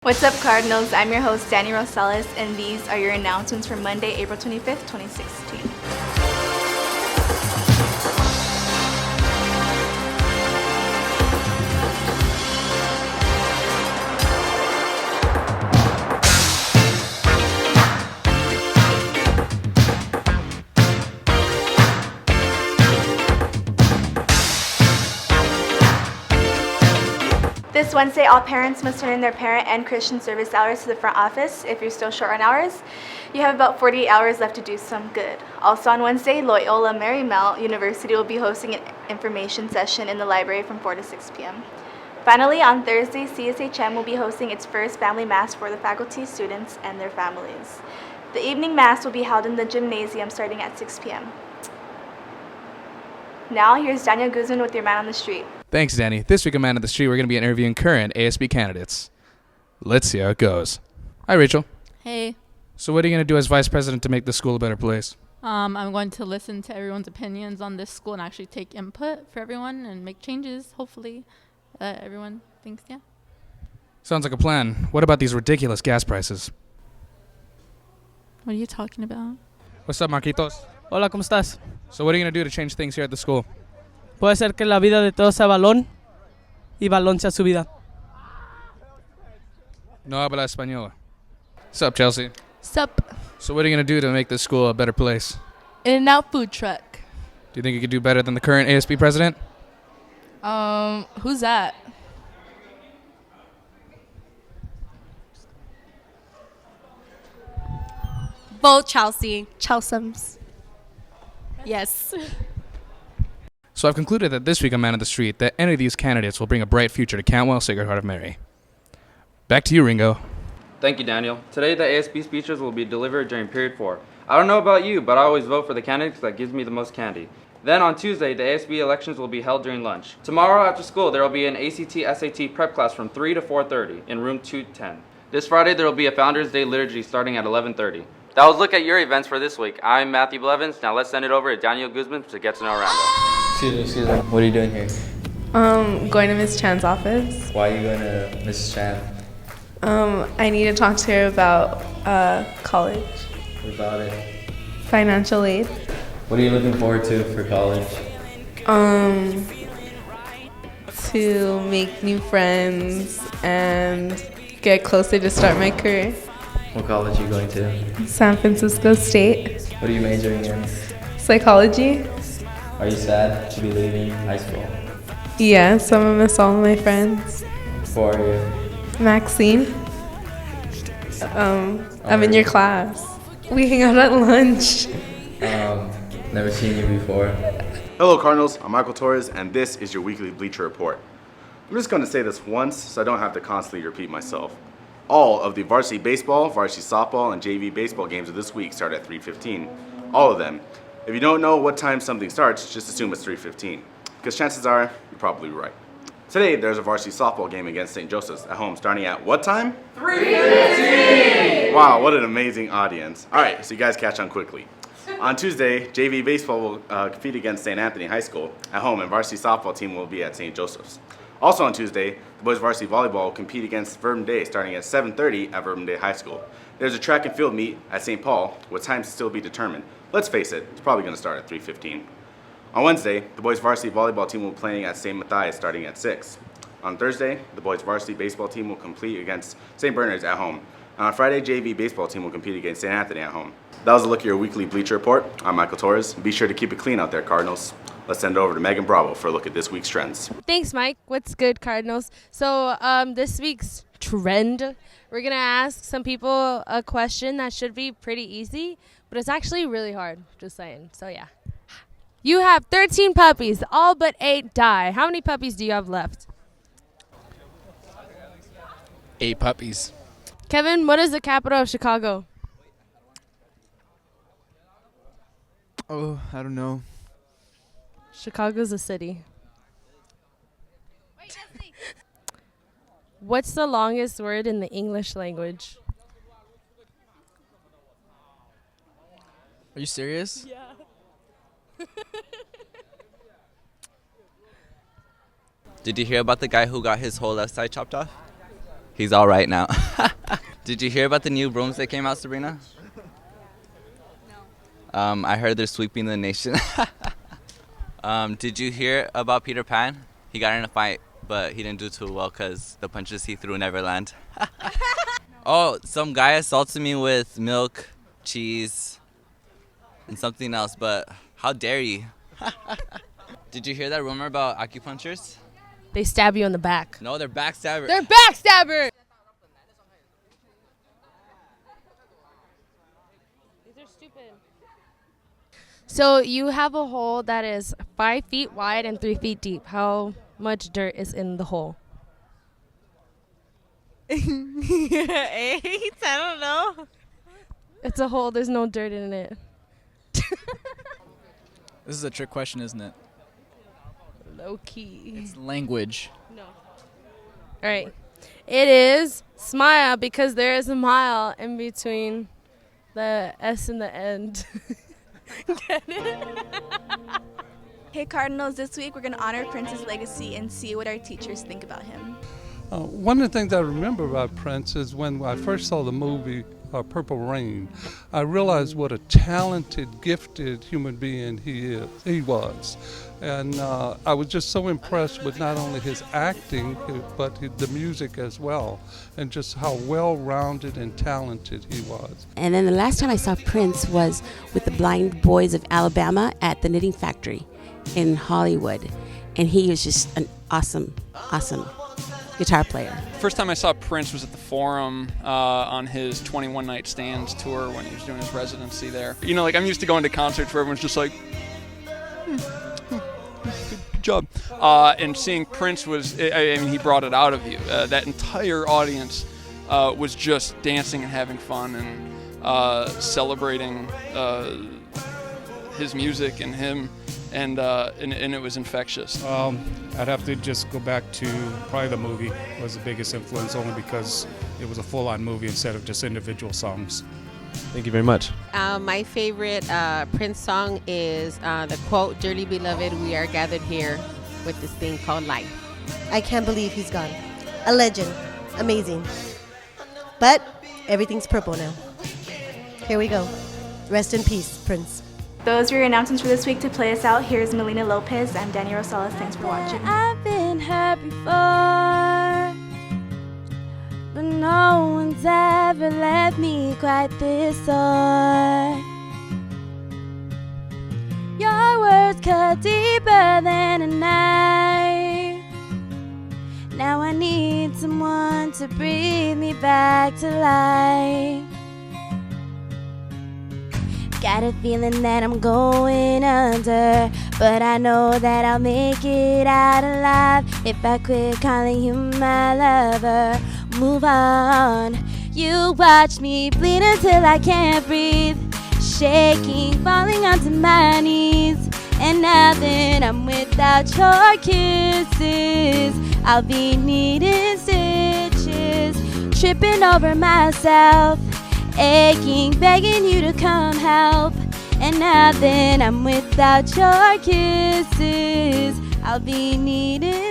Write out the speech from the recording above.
What's up, Cardinals? I'm your host, Dani Rosales, and these are your announcements for Monday, April 25th, 2016. This Wednesday, all parents must turn in their parent and Christian service hours to the front office. If you're still short on hours, you have about 48 hours left to do some good. Also on Wednesday, Loyola Marymount University will be hosting an information session in the library from 4 to 6 p.m. Finally, on Thursday, CSHM will be hosting its first family mass for the faculty, students, and their families. The evening mass will be held in the gymnasium starting at 6 p.m. Now, here's Daniel Guzman with your Man on the Street. Thanks, Dani. This week on Man on the Street, we're going to be interviewing current ASB candidates. Let's see how it goes. Hi, Rachel. Hey. So what are you going to do as vice president to make the school a better place? I'm going to listen to everyone's opinions on this school and actually take input for everyone and make changes, hopefully, that everyone thinks, yeah. Sounds like a plan. What about these ridiculous gas prices? What are you talking about? What's up, Marquitos? Hola, ¿cómo estás? So what are you going to do to change things here at the school? Puede ser que la vida de todos sea balón y balón sea su vida. No habla español. What's up, Chelsea? Sup? So what are you going to do to make this school a better place? In-N-Out food truck. Do you think you could do better than the current ASB president? Who's that? Vote Chelsea. Chelseams. Yes. So I've concluded that this week on Man on the Street that any of these candidates will bring a bright future to Cantwell-Sacred Heart of Mary. Back to you, Ringo. Thank you, Daniel. Today, the ASB speeches will be delivered during period 4. I don't know about you, but I always vote for the candidates that gives me the most candy. Then on Tuesday, the ASB elections will be held during lunch. Tomorrow after school, there will be an ACT-SAT prep class from 3 to 4:30 in room 210. This Friday, there will be a Founders Day liturgy starting at 11:30. That was a look at your events for this week. I'm Matthew Blevins. Now let's send it over to Daniel Guzman to get to know Rando. Excuse me. What are you doing here? Going to Miss Chan's office. Why are you going to Mrs. Chan? I need to talk to her about college, What about it? financial aid. What are you looking forward to for college? To make new friends and get closer to start my career. What college are you going to? San Francisco State. What are you majoring in? Psychology. Are you sad to be leaving high school? Yes, I'm gonna miss all of my friends. Who are you? Maxine. I'm in your class. We hang out at lunch. Never seen you before. Hello Cardinals, I'm Michael Torres, and this is your weekly Bleacher Report. I'm just going to say this once so I don't have to constantly repeat myself. All of the varsity baseball, varsity softball, and JV baseball games of this week start at 3:15. All of them. If you don't know what time something starts, just assume it's 3:15, because chances are you're probably right. Today, there's a varsity softball game against St. Joseph's at home starting at what time? 3:15! Wow, what an amazing audience. All right, so you guys catch on quickly. On Tuesday, JV baseball will compete against St. Anthony High School at home, and varsity softball team will be at St. Joseph's. Also on Tuesday, the boys varsity volleyball will compete against Verbum Day starting at 7:30 at Verbum Day High School. There's a track and field meet at St. Paul with times to still be determined. Let's face it, it's probably going to start at 3:15. On Wednesday, the boys varsity volleyball team will be playing at St. Matthias starting at 6. On Thursday, the boys varsity baseball team will compete against St. Bernard's at home. And on Friday, JV baseball team will compete against St. Anthony at home. That was a look at your weekly Bleacher Report. I'm Michael Torres. Be sure to keep it clean out there, Cardinals. Let's send it over to Meghan Bravo for a look at this week's trends. Thanks, Mike. What's good, Cardinals? So this week's trend, we're going to ask some people a question that should be pretty easy, but it's actually really hard, just saying. So, yeah. You have 13 puppies. All but 8 die. How many puppies do you have left? 8 puppies. Kevin, what is the capital of Chicago? Oh, I don't know. Chicago's a city. What's the longest word in the English language? Are you serious? Yeah. Did you hear about the guy who got his whole left side chopped off? He's all right now. Did you hear about the new brooms that came out, Sabrina? No. I heard they're sweeping the nation. Did you hear about Peter Pan? He got in a fight, but he didn't do too well because the punches he threw never land. Oh, some guy assaulted me with milk, cheese, and something else, but how dare you? Did you hear that rumor about acupuncturists? They stab you in the back. No, they're backstabbers. They're backstabbers! These are stupid. So you have a hole that is 5 feet wide and 3 feet deep. How much dirt is in the hole? 8. I don't know. It's a hole. There's no dirt in it. This is a trick question, isn't it? Low key. It's language. No. All right. It is smile because there is a mile in between the S and the end. Get it? Hey Cardinals, this week we're going to honor Prince's legacy and see what our teachers think about him. One of the things I remember about Prince is when I first saw the movie Purple Rain, I realized what a talented, gifted human being he was. And I was just so impressed with not only his acting, but the music as well, and just how well-rounded and talented he was. And then the last time I saw Prince was with the Blind Boys of Alabama at the Knitting Factory in Hollywood. And he was just an awesome guitar player. First time I saw Prince was at the Forum on his 21 Night Stands tour when he was doing his residency there. You know, like I'm used to going to concerts where everyone's just like, good job. And seeing Prince was, I mean, he brought it out of you. That entire audience was just dancing and having fun and celebrating his music and him. And it was infectious. I'd have to just go back to probably the movie was the biggest influence, only because it was a full-on movie instead of just individual songs. Thank you very much. My favorite Prince song is the quote, "Dearly beloved, we are gathered here with this thing called life." I can't believe he's gone. A legend. Amazing. But everything's purple now. Here we go. Rest in peace, Prince. Those were your announcements for this week. To play us out, here's Melina Lopez. I'm Dani Rosales. Thanks for watching. I've been hurt before, but no one's ever left me quite this sore. Your words cut deeper than a knife. Now I need someone to breathe me back to life. Got a feeling that I'm going under, but I know that I'll make it out alive if I quit calling you my lover. Move on. You watch me bleed until I can't breathe, shaking, falling onto my knees. And now that I'm without your kisses, I'll be needing stitches, tripping over myself, aching, begging you to come help. And now that I'm without your kisses, I'll be needing